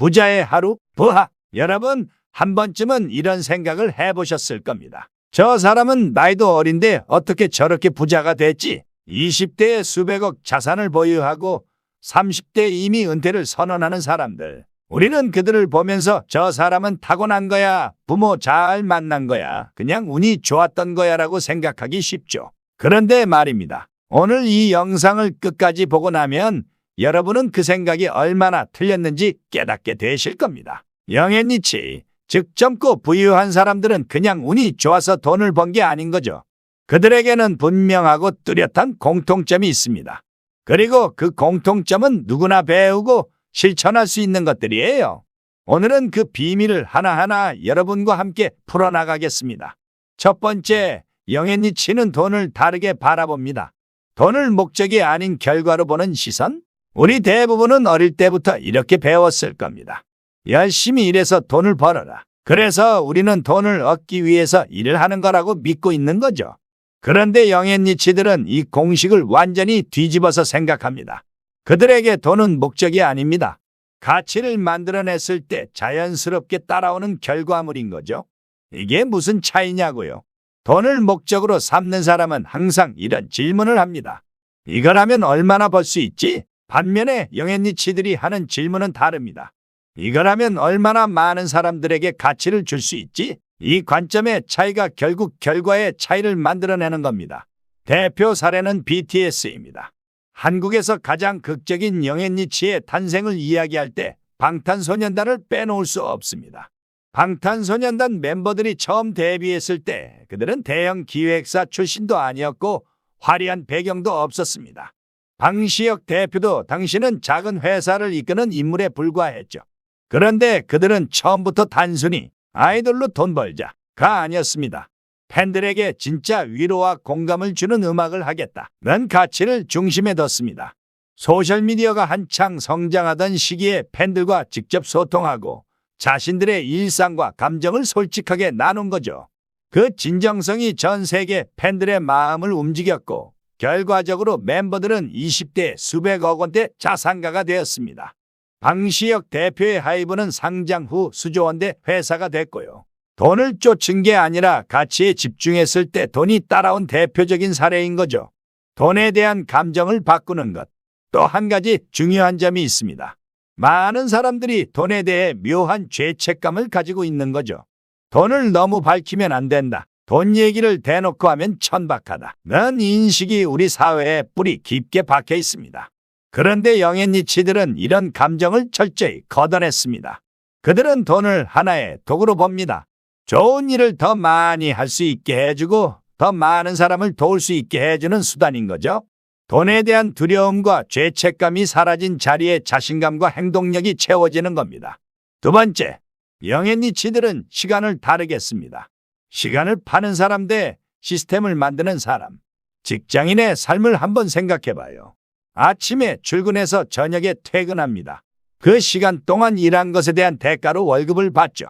부자의 하루, 부하. 여러분, 한 번쯤은 이런 생각을 해보셨을 겁니다. 저 사람은 나이도 어린데 어떻게 저렇게 부자가 됐지? 20대에 수백억 자산을 보유하고 30대 이미 은퇴를 선언하는 사람들. 우리는 그들을 보면서 저 사람은 타고난 거야, 부모 잘 만난 거야, 그냥 운이 좋았던 거야 라고 생각하기 쉽죠. 그런데 말입니다. 오늘 이 영상을 끝까지 보고 나면 여러분은 그 생각이 얼마나 틀렸는지 깨닫게 되실 겁니다. 영앤 리치, 즉 젊고 부유한 사람들은 그냥 운이 좋아서 돈을 번 게 아닌 거죠. 그들에게는 분명하고 뚜렷한 공통점이 있습니다. 그리고 그 공통점은 누구나 배우고 실천할 수 있는 것들이에요. 오늘은 그 비밀을 하나하나 여러분과 함께 풀어나가겠습니다. 첫 번째, 영앤 리치는 돈을 다르게 바라봅니다. 돈을 목적이 아닌 결과로 보는 시선? 우리 대부분은 어릴 때부터 이렇게 배웠을 겁니다. 열심히 일해서 돈을 벌어라. 그래서 우리는 돈을 얻기 위해서 일을 하는 거라고 믿고 있는 거죠. 그런데 영앤 리치들은 이 공식을 완전히 뒤집어서 생각합니다. 그들에게 돈은 목적이 아닙니다. 가치를 만들어냈을 때 자연스럽게 따라오는 결과물인 거죠. 이게 무슨 차이냐고요. 돈을 목적으로 삼는 사람은 항상 이런 질문을 합니다. 이걸 하면 얼마나 벌 수 있지? 반면에 영앤 리치들이 하는 질문은 다릅니다. 이걸 하면 얼마나 많은 사람들에게 가치를 줄 수 있지? 이 관점의 차이가 결국 결과의 차이를 만들어내는 겁니다. 대표 사례는 BTS입니다. 한국에서 가장 극적인 영앤 리치의 탄생을 이야기할 때 방탄소년단을 빼놓을 수 없습니다. 방탄소년단 멤버들이 처음 데뷔했을 때 그들은 대형 기획사 출신도 아니었고 화려한 배경도 없었습니다. 방시혁 대표도 당시는 작은 회사를 이끄는 인물에 불과했죠. 그런데 그들은 처음부터 단순히 아이돌로 돈 벌자가 아니었습니다. 팬들에게 진짜 위로와 공감을 주는 음악을 하겠다는 가치를 중심에 뒀습니다. 소셜미디어가 한창 성장하던 시기에 팬들과 직접 소통하고 자신들의 일상과 감정을 솔직하게 나눈 거죠. 그 진정성이 전 세계 팬들의 마음을 움직였고 결과적으로 멤버들은 20대 수백억 원대 자산가가 되었습니다. 방시혁 대표의 하이브는 상장 후 수조원대 회사가 됐고요. 돈을 쫓은 게 아니라 가치에 집중했을 때 돈이 따라온 대표적인 사례인 거죠. 돈에 대한 감정을 바꾸는 것. 또 한 가지 중요한 점이 있습니다. 많은 사람들이 돈에 대해 묘한 죄책감을 가지고 있는 거죠. 돈을 너무 밝히면 안 된다. 돈 얘기를 대놓고 하면 천박하다. 는 인식이 우리 사회에 뿌리 깊게 박혀 있습니다. 그런데 영앤 리치들은 이런 감정을 철저히 걷어냈습니다. 그들은 돈을 하나의 도구로 봅니다. 좋은 일을 더 많이 할 수 있게 해주고 더 많은 사람을 도울 수 있게 해주는 수단인 거죠. 돈에 대한 두려움과 죄책감이 사라진 자리에 자신감과 행동력이 채워지는 겁니다. 두 번째, 영앤 리치들은 시간을 다르게 씁니다. 시간을 파는 사람 대 시스템을 만드는 사람. 직장인의 삶을 한번 생각해봐요. 아침에 출근해서 저녁에 퇴근합니다. 그 시간 동안 일한 것에 대한 대가로 월급을 받죠.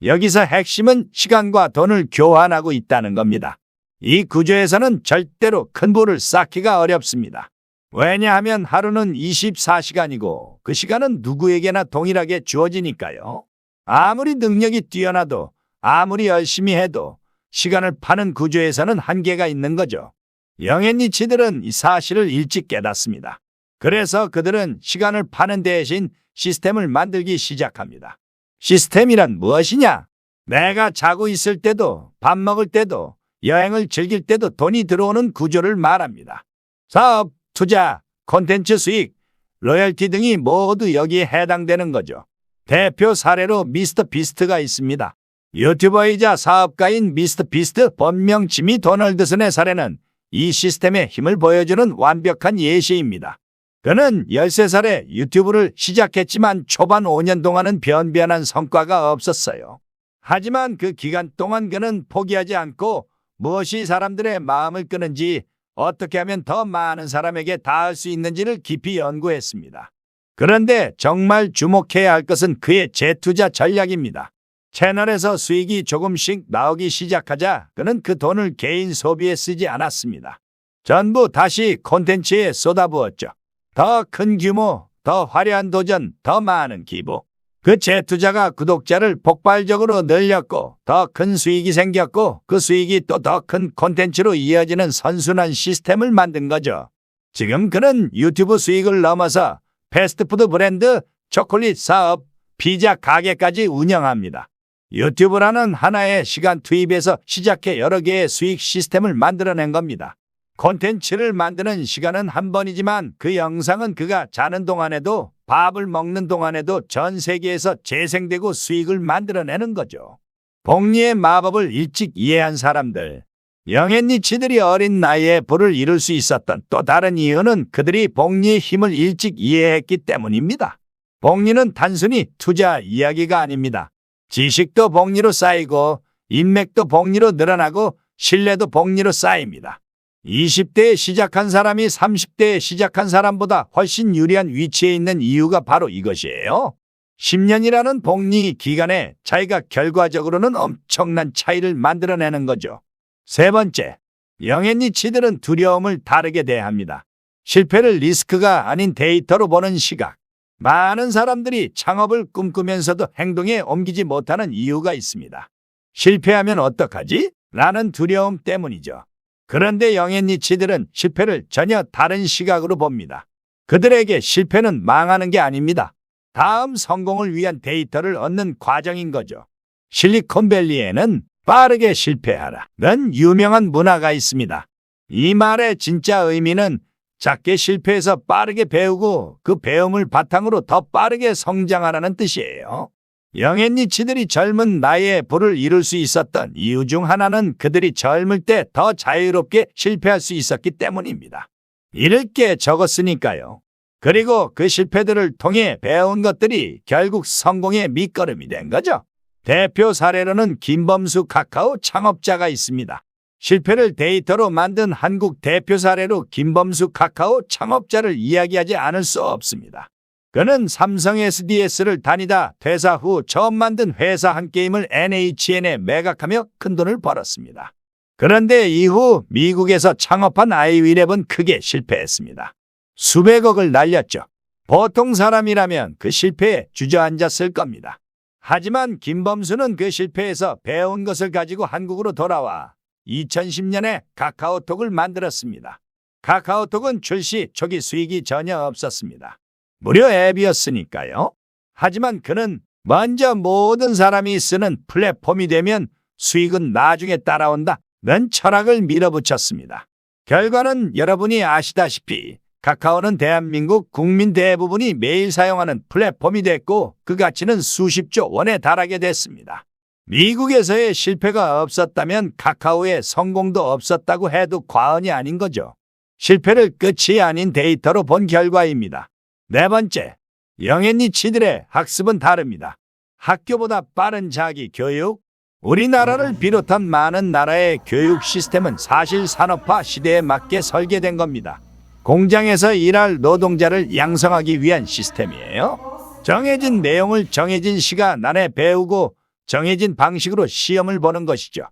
여기서 핵심은 시간과 돈을 교환하고 있다는 겁니다. 이 구조에서는 절대로 큰 부를 쌓기가 어렵습니다. 왜냐하면 하루는 24시간이고 그 시간은 누구에게나 동일하게 주어지니까요. 아무리 능력이 뛰어나도 아무리 열심히 해도 시간을 파는 구조에서는 한계가 있는 거죠. 영앤 리치들은 이 사실을 일찍 깨닫습니다. 그래서 그들은 시간을 파는 대신 시스템을 만들기 시작합니다. 시스템이란 무엇이냐? 내가 자고 있을 때도, 밥 먹을 때도, 여행을 즐길 때도 돈이 들어오는 구조를 말합니다. 사업, 투자, 콘텐츠 수익, 로열티 등이 모두 여기에 해당되는 거죠. 대표 사례로 미스터 비스트가 있습니다. 유튜버이자 사업가인 미스터 비스트 본명 지미 도널드슨의 사례는 이 시스템의 힘을 보여주는 완벽한 예시입니다. 그는 13살에 유튜브를 시작했지만 초반 5년 동안은 변변한 성과가 없었어요. 하지만 그 기간 동안 그는 포기하지 않고 무엇이 사람들의 마음을 끄는지, 어떻게 하면 더 많은 사람에게 닿을 수 있는지를 깊이 연구했습니다. 그런데 정말 주목해야 할 것은 그의 재투자 전략입니다. 채널에서 수익이 조금씩 나오기 시작하자 그는 그 돈을 개인 소비에 쓰지 않았습니다. 전부 다시 콘텐츠에 쏟아부었죠. 더 큰 규모, 더 화려한 도전, 더 많은 기부. 그 재투자가 구독자를 폭발적으로 늘렸고 더 큰 수익이 생겼고 그 수익이 또 더 큰 콘텐츠로 이어지는 선순환 시스템을 만든 거죠. 지금 그는 유튜브 수익을 넘어서 패스트푸드 브랜드, 초콜릿 사업, 피자 가게까지 운영합니다. 유튜브라는 하나의 시간 투입에서 시작해 여러 개의 수익 시스템을 만들어낸 겁니다. 콘텐츠를 만드는 시간은 한 번이지만 그 영상은 그가 자는 동안에도 밥을 먹는 동안에도 전 세계에서 재생되고 수익을 만들어내는 거죠. 복리의 마법을 일찍 이해한 사람들. 영앤리치들이 어린 나이에 부를 이룰 수 있었던 또 다른 이유는 그들이 복리의 힘을 일찍 이해했기 때문입니다. 복리는 단순히 투자 이야기가 아닙니다. 지식도 복리로 쌓이고 인맥도 복리로 늘어나고 신뢰도 복리로 쌓입니다. 20대에 시작한 사람이 30대에 시작한 사람보다 훨씬 유리한 위치에 있는 이유가 바로 이것이에요. 10년이라는 복리 기간에 차이가 결과적으로는 엄청난 차이를 만들어내는 거죠. 세 번째, 영앤리치들은 두려움을 다르게 대합니다. 실패를 리스크가 아닌 데이터로 보는 시각. 많은 사람들이 창업을 꿈꾸면서도 행동에 옮기지 못하는 이유가 있습니다. 실패하면 어떡하지? 라는 두려움 때문이죠. 그런데 영앤리치들은 실패를 전혀 다른 시각으로 봅니다. 그들에게 실패는 망하는 게 아닙니다. 다음 성공을 위한 데이터를 얻는 과정인 거죠. 실리콘밸리에는 빠르게 실패하라는 유명한 문화가 있습니다. 이 말의 진짜 의미는 작게 실패해서 빠르게 배우고 그 배움을 바탕으로 더 빠르게 성장하라는 뜻이에요. 영앤리치들이 젊은 나이에 부를 이룰 수 있었던 이유 중 하나는 그들이 젊을 때 더 자유롭게 실패할 수 있었기 때문입니다. 잃을 게 적었으니까요. 그리고 그 실패들을 통해 배운 것들이 결국 성공의 밑거름이 된 거죠. 대표 사례로는 김범수 카카오 창업자가 있습니다. 실패를 데이터로 만든 한국 대표 사례로 김범수 카카오 창업자를 이야기하지 않을 수 없습니다. 그는 삼성 SDS를 다니다 퇴사 후 처음 만든 회사 한 게임을 NHN에 매각하며 큰돈을 벌었습니다. 그런데 이후 미국에서 창업한 아이윌앱은 크게 실패했습니다. 수백억을 날렸죠. 보통 사람이라면 그 실패에 주저앉았을 겁니다. 하지만 김범수는 그 실패에서 배운 것을 가지고 한국으로 돌아와 2010년에 카카오톡을 만들었습니다. 카카오톡은 출시 초기 수익이 전혀 없었습니다. 무료 앱이었으니까요. 하지만 그는 먼저 모든 사람이 쓰는 플랫폼이 되면 수익은 나중에 따라온다는 철학을 밀어붙였습니다. 결과는 여러분이 아시다시피 카카오는 대한민국 국민 대부분이 매일 사용하는 플랫폼이 됐고 그 가치는 수십조 원에 달하게 됐습니다. 미국에서의 실패가 없었다면 카카오의 성공도 없었다고 해도 과언이 아닌 거죠. 실패를 끝이 아닌 데이터로 본 결과입니다. 네 번째, 영앤리치들의 학습은 다릅니다. 학교보다 빠른 자기 교육. 우리나라를 비롯한 많은 나라의 교육 시스템은 사실 산업화 시대에 맞게 설계된 겁니다. 공장에서 일할 노동자를 양성하기 위한 시스템이에요. 정해진 내용을 정해진 시간 안에 배우고 정해진 방식으로 시험을 보는 것이죠.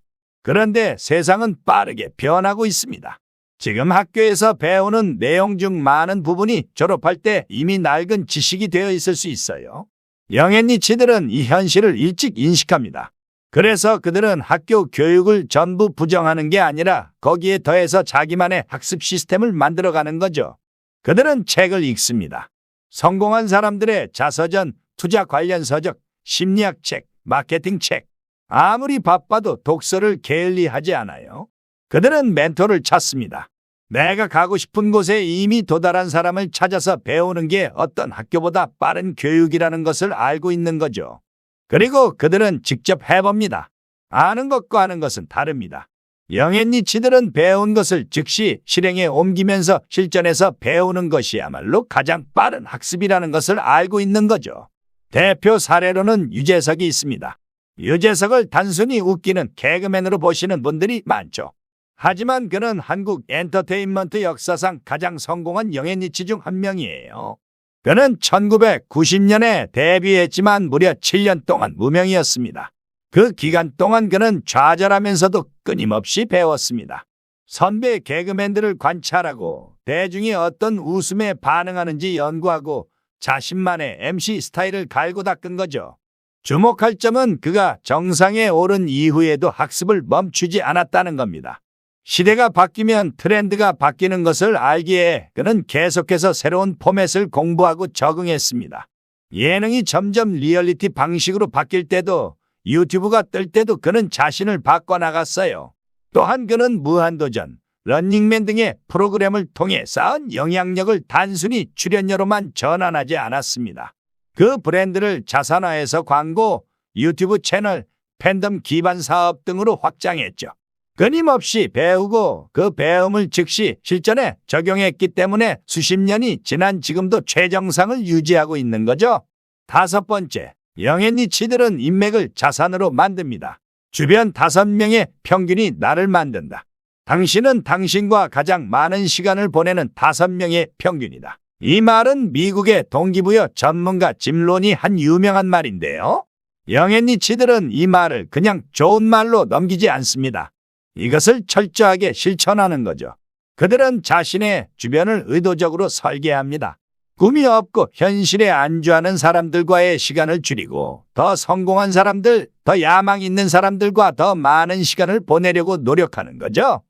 그런데 세상은 빠르게 변하고 있습니다. 지금 학교에서 배우는 내용 중 많은 부분이 졸업할 때 이미 낡은 지식이 되어 있을 수 있어요. 영앤리치들은 이 현실을 일찍 인식합니다. 그래서 그들은 학교 교육을 전부 부정하는 게 아니라 거기에 더해서 자기만의 학습 시스템을 만들어가는 거죠. 그들은 책을 읽습니다. 성공한 사람들의 자서전, 투자 관련 서적, 심리학 책, 마케팅 책. 아무리 바빠도 독서를 게을리하지 않아요. 그들은 멘토를 찾습니다. 내가 가고 싶은 곳에 이미 도달한 사람을 찾아서 배우는 게 어떤 학교보다 빠른 교육이라는 것을 알고 있는 거죠. 그리고 그들은 직접 해봅니다. 아는 것과 하는 것은 다릅니다. 영앤리치들은 배운 것을 즉시 실행에 옮기면서 실전에서 배우는 것이야말로 가장 빠른 학습이라는 것을 알고 있는 거죠. 대표 사례로는 유재석이 있습니다. 유재석을 단순히 웃기는 개그맨으로 보시는 분들이 많죠. 하지만 그는 한국 엔터테인먼트 역사상 가장 성공한 영앤리치 중 한 명이에요. 그는 1990년에 데뷔했지만 무려 7년 동안 무명이었습니다. 그 기간 동안 그는 좌절하면서도 끊임없이 배웠습니다. 선배 개그맨들을 관찰하고 대중이 어떤 웃음에 반응하는지 연구하고 자신만의 MC 스타일을 갈고 닦은 거죠. 주목할 점은 그가 정상에 오른 이후에도 학습을 멈추지 않았다는 겁니다. 시대가 바뀌면 트렌드가 바뀌는 것을 알기에 그는 계속해서 새로운 포맷을 공부하고 적응했습니다. 예능이 점점 리얼리티 방식으로 바뀔 때도 유튜브가 뜰 때도 그는 자신을 바꿔나갔어요. 또한 그는 무한도전, 런닝맨 등의 프로그램을 통해 쌓은 영향력을 단순히 출연료로만 전환하지 않았습니다. 그 브랜드를 자산화해서 광고, 유튜브 채널, 팬덤 기반 사업 등으로 확장했죠. 끊임없이 배우고 그 배움을 즉시 실전에 적용했기 때문에 수십 년이 지난 지금도 최정상을 유지하고 있는 거죠. 5번째, 영앤리치들은 인맥을 자산으로 만듭니다. 주변 5명의 평균이 나를 만든다. 당신은 당신과 가장 많은 시간을 보내는 5명의 평균이다. 이 말은 미국의 동기부여 전문가 짐 론이 한 유명한 말인데요. 영앤리치들은 이 말을 그냥 좋은 말로 넘기지 않습니다. 이것을 철저하게 실천하는 거죠. 그들은 자신의 주변을 의도적으로 설계합니다. 꿈이 없고 현실에 안주하는 사람들과의 시간을 줄이고 더 성공한 사람들, 더 야망 있는 사람들과 더 많은 시간을 보내려고 노력하는 거죠.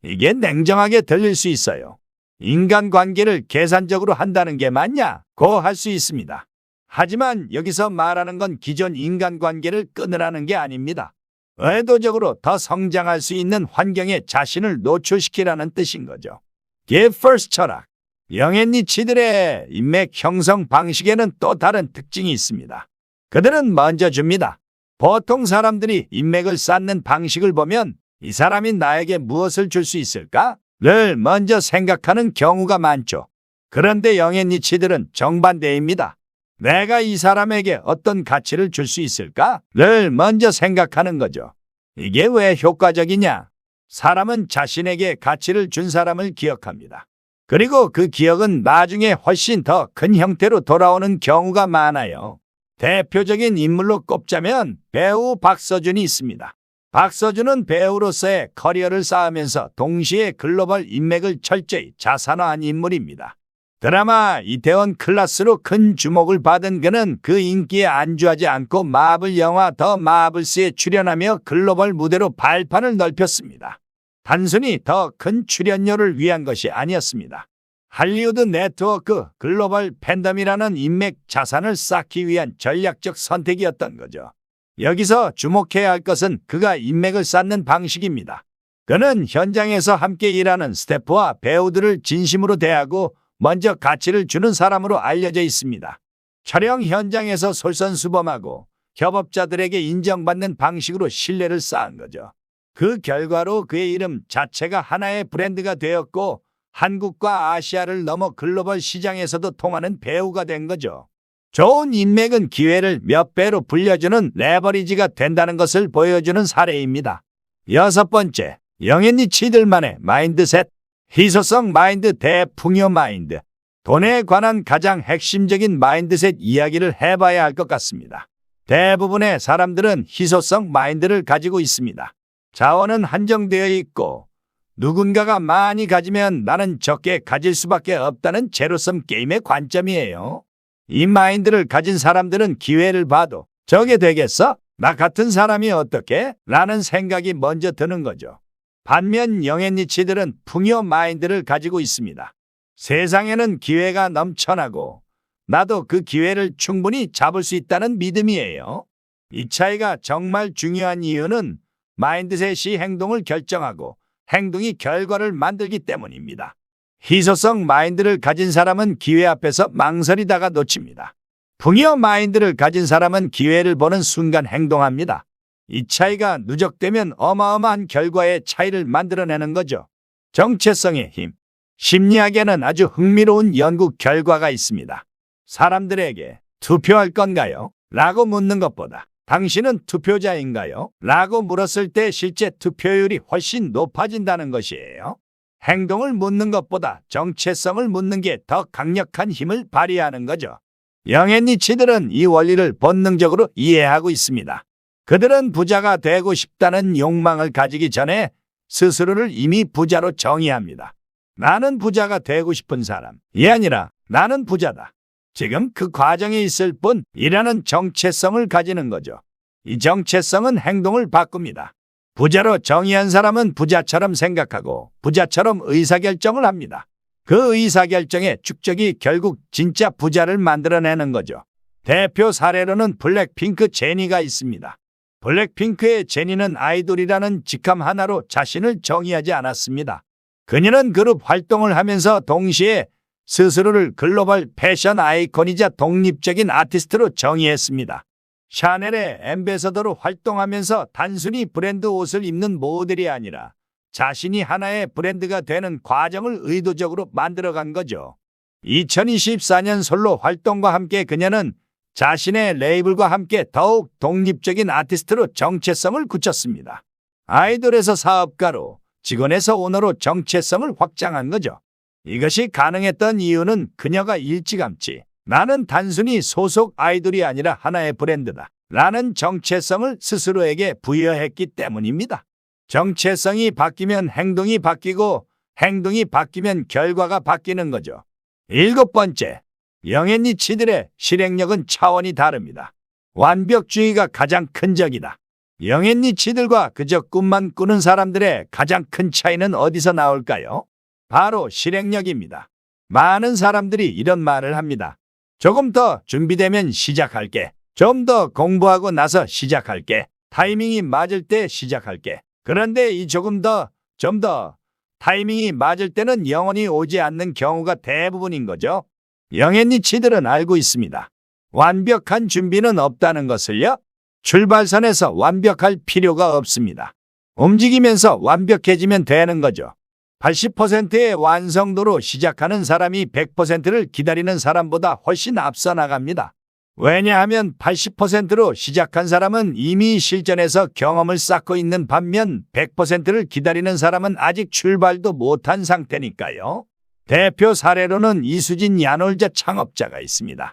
이게 냉정하게 들릴 수 있어요. 인간관계를 계산적으로 한다는 게 맞냐고 할 수 있습니다. 하지만 여기서 말하는 건 기존 인간관계를 끊으라는 게 아닙니다. 의도적으로 더 성장할 수 있는 환경에 자신을 노출시키라는 뜻인 거죠. Give first 철학. 영앤리치들의 인맥 형성 방식에는 또 다른 특징이 있습니다. 그들은 먼저 줍니다. 보통 사람들이 인맥을 쌓는 방식을 보면 이 사람이 나에게 무엇을 줄 수 있을까?를 먼저 생각하는 경우가 많죠. 그런데 영앤리치들은 정반대입니다. 내가 이 사람에게 어떤 가치를 줄 수 있을까?를 먼저 생각하는 거죠. 이게 왜 효과적이냐? 사람은 자신에게 가치를 준 사람을 기억합니다. 그리고 그 기억은 나중에 훨씬 더 큰 형태로 돌아오는 경우가 많아요. 대표적인 인물로 꼽자면 배우 박서준이 있습니다. 박서준은 배우로서의 커리어를 쌓으면서 동시에 글로벌 인맥을 철저히 자산화한 인물입니다. 드라마 이태원 클라스로 큰 주목을 받은 그는 그 인기에 안주하지 않고 마블 영화 더 마블스에 출연하며 글로벌 무대로 발판을 넓혔습니다. 단순히 더 큰 출연료를 위한 것이 아니었습니다. 할리우드 네트워크 글로벌 팬덤이라는 인맥 자산을 쌓기 위한 전략적 선택이었던 거죠. 여기서 주목해야 할 것은 그가 인맥을 쌓는 방식입니다. 그는 현장에서 함께 일하는 스태프와 배우들을 진심으로 대하고 먼저 가치를 주는 사람으로 알려져 있습니다. 촬영 현장에서 솔선수범하고 협업자들에게 인정받는 방식으로 신뢰를 쌓은 거죠. 그 결과로 그의 이름 자체가 하나의 브랜드가 되었고 한국과 아시아를 넘어 글로벌 시장에서도 통하는 배우가 된 거죠. 좋은 인맥은 기회를 몇 배로 불려주는 레버리지가 된다는 것을 보여주는 사례입니다. 6번째, 영앤리치들만의 마인드셋. 희소성 마인드 대 풍요 마인드. 돈에 관한 가장 핵심적인 마인드셋 이야기를 해봐야 할 것 같습니다. 대부분의 사람들은 희소성 마인드를 가지고 있습니다. 자원은 한정되어 있고 누군가가 많이 가지면 나는 적게 가질 수밖에 없다는 제로섬 게임의 관점이에요. 이 마인드를 가진 사람들은 기회를 봐도 저게 되겠어? 나 같은 사람이 어떻게? 라는 생각이 먼저 드는 거죠. 반면 영앤리치들은 풍요 마인드를 가지고 있습니다. 세상에는 기회가 넘쳐나고 나도 그 기회를 충분히 잡을 수 있다는 믿음이에요. 이 차이가 정말 중요한 이유는 마인드셋이 행동을 결정하고 행동이 결과를 만들기 때문입니다. 희소성 마인드를 가진 사람은 기회 앞에서 망설이다가 놓칩니다. 풍요 마인드를 가진 사람은 기회를 보는 순간 행동합니다. 이 차이가 누적되면 어마어마한 결과의 차이를 만들어내는 거죠. 정체성의 힘. 심리학에는 아주 흥미로운 연구 결과가 있습니다. 사람들에게 투표할 건가요? 라고 묻는 것보다 당신은 투표자인가요? 라고 물었을 때 실제 투표율이 훨씬 높아진다는 것이에요. 행동을 묻는 것보다 정체성을 묻는 게 더 강력한 힘을 발휘하는 거죠. 영앤리치들은 이 원리를 본능적으로 이해하고 있습니다. 그들은 부자가 되고 싶다는 욕망을 가지기 전에 스스로를 이미 부자로 정의합니다. 나는 부자가 되고 싶은 사람이 아니라 나는 부자다. 지금 그 과정에 있을 뿐이라는 정체성을 가지는 거죠. 이 정체성은 행동을 바꿉니다. 부자로 정의한 사람은 부자처럼 생각하고 부자처럼 의사결정을 합니다. 그 의사결정의 축적이 결국 진짜 부자를 만들어내는 거죠. 대표 사례로는 블랙핑크 제니가 있습니다. 블랙핑크의 제니는 아이돌이라는 직함 하나로 자신을 정의하지 않았습니다. 그녀는 그룹 활동을 하면서 동시에 스스로를 글로벌 패션 아이콘이자 독립적인 아티스트로 정의했습니다. 샤넬의 앰베서더로 활동하면서 단순히 브랜드 옷을 입는 모델이 아니라 자신이 하나의 브랜드가 되는 과정을 의도적으로 만들어간 거죠. 2024년 솔로 활동과 함께 그녀는 자신의 레이블과 함께 더욱 독립적인 아티스트로 정체성을 굳혔습니다. 아이돌에서 사업가로, 직원에서 오너로 정체성을 확장한 거죠. 이것이 가능했던 이유는 그녀가 일찌감치 나는 단순히 소속 아이돌이 아니라 하나의 브랜드다 라는 정체성을 스스로에게 부여했기 때문입니다. 정체성이 바뀌면 행동이 바뀌고 행동이 바뀌면 결과가 바뀌는 거죠. 7번째, 영앤리치들의 실행력은 차원이 다릅니다. 완벽주의가 가장 큰 적이다. 영앤리치들과 그저 꿈만 꾸는 사람들의 가장 큰 차이는 어디서 나올까요? 바로 실행력입니다. 많은 사람들이 이런 말을 합니다. 조금 더 준비되면 시작할게. 좀 더 공부하고 나서 시작할게. 타이밍이 맞을 때 시작할게. 그런데 이 좀 더 타이밍이 맞을 때는 영원히 오지 않는 경우가 대부분인 거죠. 영앤리치들은 알고 있습니다. 완벽한 준비는 없다는 것을요. 출발선에서 완벽할 필요가 없습니다. 움직이면서 완벽해지면 되는 거죠. 80%의 완성도로 시작하는 사람이 100%를 기다리는 사람보다 훨씬 앞서 나갑니다. 왜냐하면 80%로 시작한 사람은 이미 실전에서 경험을 쌓고 있는 반면 100%를 기다리는 사람은 아직 출발도 못한 상태니까요. 대표 사례로는 이수진 야놀자 창업자가 있습니다.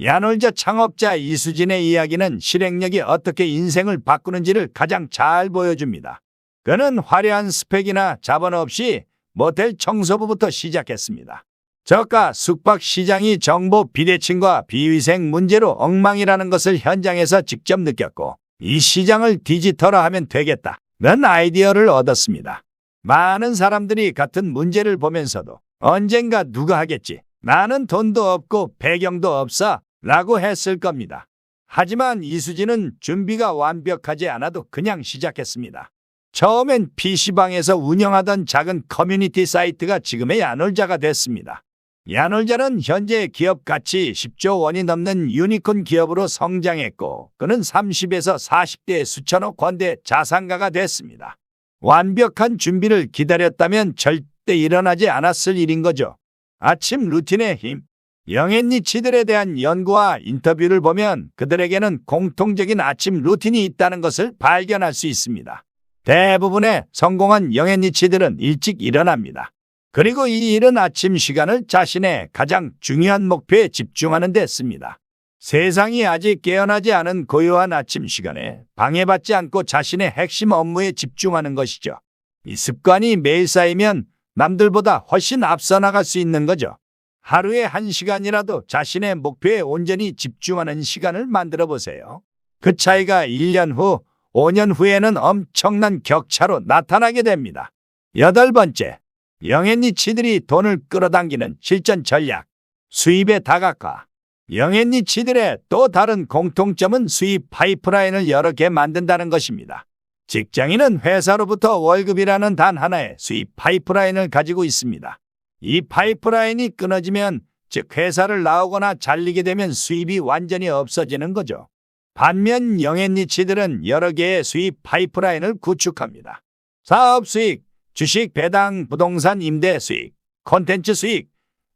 야놀자 창업자 이수진의 이야기는 실행력이 어떻게 인생을 바꾸는지를 가장 잘 보여줍니다. 그는 화려한 스펙이나 자본 없이 모텔 청소부부터 시작했습니다. 저가 숙박 시장이 정보 비대칭과 비위생 문제로 엉망이라는 것을 현장에서 직접 느꼈고 이 시장을 디지털화하면 되겠다는 아이디어를 얻었습니다. 많은 사람들이 같은 문제를 보면서도 언젠가 누가 하겠지. 나는 돈도 없고 배경도 없어 라고 했을 겁니다. 하지만 이수진은 준비가 완벽하지 않아도 그냥 시작했습니다. 처음엔 PC방에서 운영하던 작은 커뮤니티 사이트가 지금의 야놀자가 됐습니다. 야놀자는 현재 기업 가치 10조 원이 넘는 유니콘 기업으로 성장했고 그는 30에서 40대의 수천억 원대 자산가가 됐습니다. 완벽한 준비를 기다렸다면 절대 일어나지 않았을 일인 거죠. 아침 루틴의 힘. 영앤리치들에 대한 연구와 인터뷰를 보면 그들에게는 공통적인 아침 루틴이 있다는 것을 발견할 수 있습니다. 대부분의 성공한 영앤리치들은 일찍 일어납니다. 그리고 이 이른 아침 시간을 자신의 가장 중요한 목표에 집중하는 데 씁니다. 세상이 아직 깨어나지 않은 고요한 아침 시간에 방해받지 않고 자신의 핵심 업무에 집중하는 것이죠. 이 습관이 매일 쌓이면 남들보다 훨씬 앞서 나갈 수 있는 거죠. 하루에 1시간이라도 자신의 목표에 온전히 집중하는 시간을 만들어 보세요. 그 차이가 1년 후, 5년 후에는 엄청난 격차로 나타나게 됩니다. 8번째, 영앤리치들이 돈을 끌어당기는 실전 전략, 수입의 다각화. 영앤리치들의 또 다른 공통점은 수입 파이프라인을 여러 개 만든다는 것입니다. 직장인은 회사로부터 월급이라는 단 하나의 수입 파이프라인을 가지고 있습니다. 이 파이프라인이 끊어지면, 즉 회사를 나오거나 잘리게 되면 수입이 완전히 없어지는 거죠. 반면 영앤리치들은 여러 개의 수입 파이프라인을 구축합니다. 사업 수익, 주식 배당, 부동산 임대 수익, 콘텐츠 수익,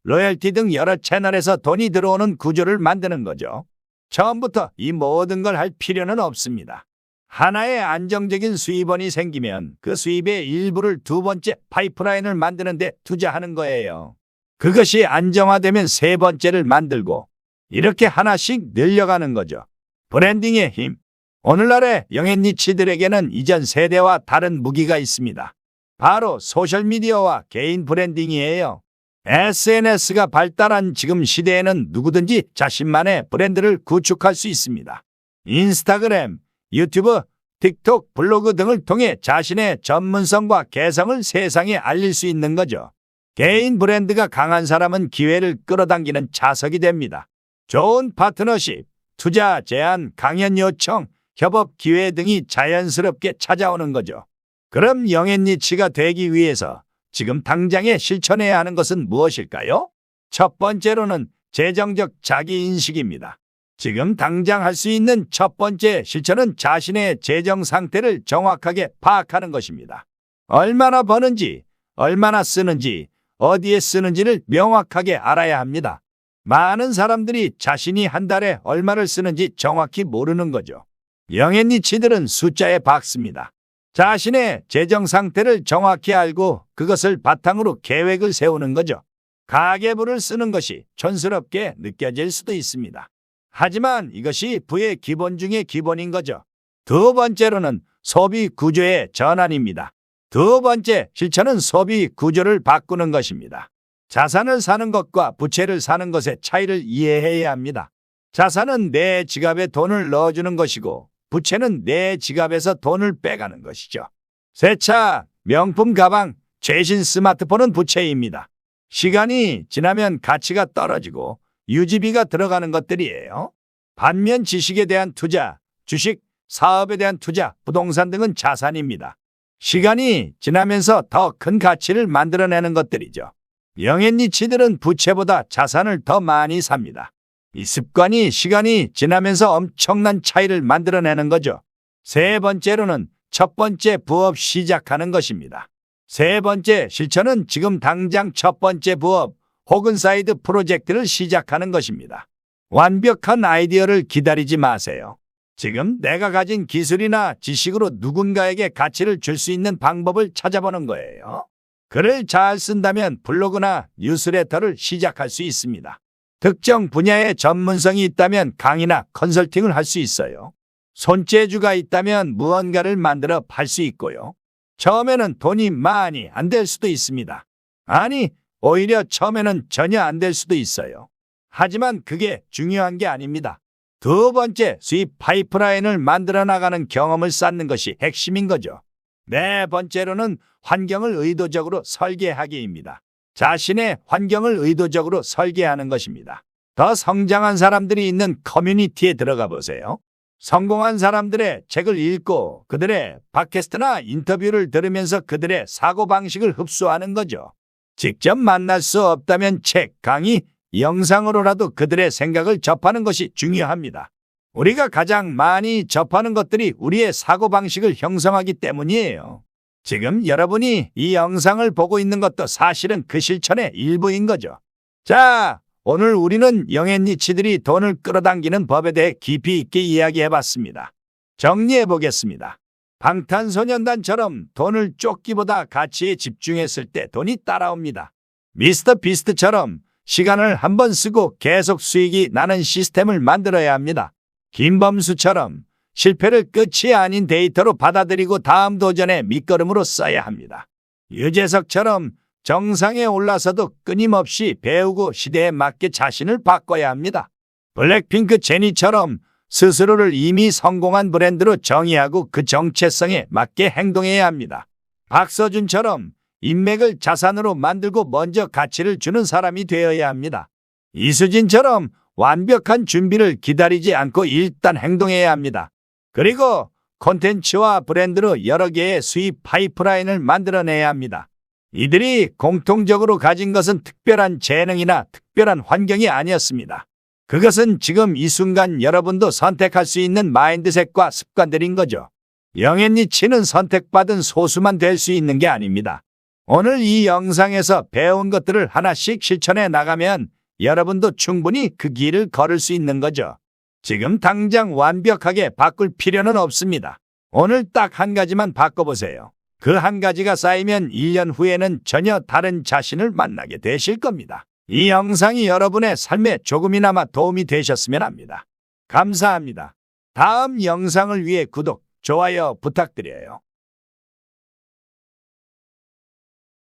로열티 등 여러 채널에서 돈이 들어오는 구조를 만드는 거죠. 처음부터 이 모든 걸 할 필요는 없습니다. 하나의 안정적인 수입원이 생기면 그 수입의 일부를 두 번째 파이프라인을 만드는 데 투자하는 거예요. 그것이 안정화되면 세 번째를 만들고 이렇게 하나씩 늘려가는 거죠. 브랜딩의 힘. 오늘날의 영앤리치들에게는 이전 세대와 다른 무기가 있습니다. 바로 소셜미디어와 개인 브랜딩이에요. SNS가 발달한 지금 시대에는 누구든지 자신만의 브랜드를 구축할 수 있습니다. 인스타그램, 유튜브, 틱톡, 블로그 등을 통해 자신의 전문성과 개성을 세상에 알릴 수 있는 거죠. 개인 브랜드가 강한 사람은 기회를 끌어당기는 자석이 됩니다. 좋은 파트너십, 투자 제안, 강연 요청, 협업 기회 등이 자연스럽게 찾아오는 거죠. 그럼 영앤리치가 되기 위해서 지금 당장에 실천해야 하는 것은 무엇일까요? 첫 번째로는 재정적 자기인식입니다. 지금 당장 할 수 있는 첫 번째 실천은 자신의 재정 상태를 정확하게 파악하는 것입니다. 얼마나 버는지, 얼마나 쓰는지, 어디에 쓰는지를 명확하게 알아야 합니다. 많은 사람들이 자신이 한 달에 얼마를 쓰는지 정확히 모르는 거죠. 영앤리치들은 숫자에 박습니다. 자신의 재정 상태를 정확히 알고 그것을 바탕으로 계획을 세우는 거죠. 가계부를 쓰는 것이 촌스럽게 느껴질 수도 있습니다. 하지만 이것이 부의 기본 중의 기본인 거죠. 두 번째로는 소비 구조의 전환입니다. 두 번째 실천은 소비 구조를 바꾸는 것입니다. 자산을 사는 것과 부채를 사는 것의 차이를 이해해야 합니다. 자산은 내 지갑에 돈을 넣어주는 것이고 부채는 내 지갑에서 돈을 빼가는 것이죠. 새 차, 명품 가방, 최신 스마트폰은 부채입니다. 시간이 지나면 가치가 떨어지고 유지비가 들어가는 것들이에요. 반면 지식에 대한 투자, 주식, 사업에 대한 투자, 부동산 등은 자산입니다. 시간이 지나면서 더 큰 가치를 만들어내는 것들이죠. 영앤리치들은 부채보다 자산을 더 많이 삽니다. 이 습관이 시간이 지나면서 엄청난 차이를 만들어내는 거죠. 세 번째로는 첫 번째 부업 시작하는 것입니다. 세 번째 실천은 지금 당장 첫 번째 부업 혹은 사이드 프로젝트를 시작하는 것입니다. 완벽한 아이디어를 기다리지 마세요. 지금 내가 가진 기술이나 지식으로 누군가에게 가치를 줄 수 있는 방법을 찾아보는 거예요. 글을 잘 쓴다면 블로그나 뉴스레터를 시작할 수 있습니다. 특정 분야의 전문성이 있다면 강의나 컨설팅을 할 수 있어요. 손재주가 있다면 무언가를 만들어 팔 수 있고요. 처음에는 돈이 많이 안 될 수도 있습니다. 아니, 오히려 처음에는 전혀 안 될 수도 있어요. 하지만 그게 중요한 게 아닙니다. 두 번째, 수입 파이프라인을 만들어 나가는 경험을 쌓는 것이 핵심인 거죠. 네 번째로는 환경을 의도적으로 설계하기입니다. 자신의 환경을 의도적으로 설계하는 것입니다. 더 성장한 사람들이 있는 커뮤니티에 들어가 보세요. 성공한 사람들의 책을 읽고 그들의 팟캐스트나 인터뷰를 들으면서 그들의 사고방식을 흡수하는 거죠. 직접 만날 수 없다면 책, 강의, 영상으로라도 그들의 생각을 접하는 것이 중요합니다. 우리가 가장 많이 접하는 것들이 우리의 사고방식을 형성하기 때문이에요. 지금 여러분이 이 영상을 보고 있는 것도 사실은 그 실천의 일부인 거죠. 자, 오늘 우리는 영앤리치들이 돈을 끌어당기는 법에 대해 깊이 있게 이야기해봤습니다. 정리해보겠습니다. 방탄소년단처럼 돈을 쫓기보다 가치에 집중했을 때 돈이 따라옵니다. 미스터 비스트처럼 시간을 한번 쓰고 계속 수익이 나는 시스템을 만들어야 합니다. 김범수처럼 실패를 끝이 아닌 데이터로 받아들이고 다음 도전의 밑거름으로 써야 합니다. 유재석처럼 정상에 올라서도 끊임없이 배우고 시대에 맞게 자신을 바꿔야 합니다. 블랙핑크 제니처럼 스스로를 이미 성공한 브랜드로 정의하고 그 정체성에 맞게 행동해야 합니다. 박서준처럼 인맥을 자산으로 만들고 먼저 가치를 주는 사람이 되어야 합니다. 이수진처럼 완벽한 준비를 기다리지 않고 일단 행동해야 합니다. 그리고 콘텐츠와 브랜드로 여러 개의 수입 파이프라인을 만들어내야 합니다. 이들이 공통적으로 가진 것은 특별한 재능이나 특별한 환경이 아니었습니다. 그것은 지금 이 순간 여러분도 선택할 수 있는 마인드셋과 습관들인 거죠. 영앤리치는 선택받은 소수만 될 수 있는 게 아닙니다. 오늘 이 영상에서 배운 것들을 하나씩 실천해 나가면 여러분도 충분히 그 길을 걸을 수 있는 거죠. 지금 당장 완벽하게 바꿀 필요는 없습니다. 오늘 딱 한 가지만 바꿔보세요. 그 한 가지가 쌓이면 1년 후에는 전혀 다른 자신을 만나게 되실 겁니다. 이 영상이 여러분의 삶에 조금이나마 도움이 되셨으면 합니다. 감사합니다. 다음 영상을 위해 구독, 좋아요 부탁드려요.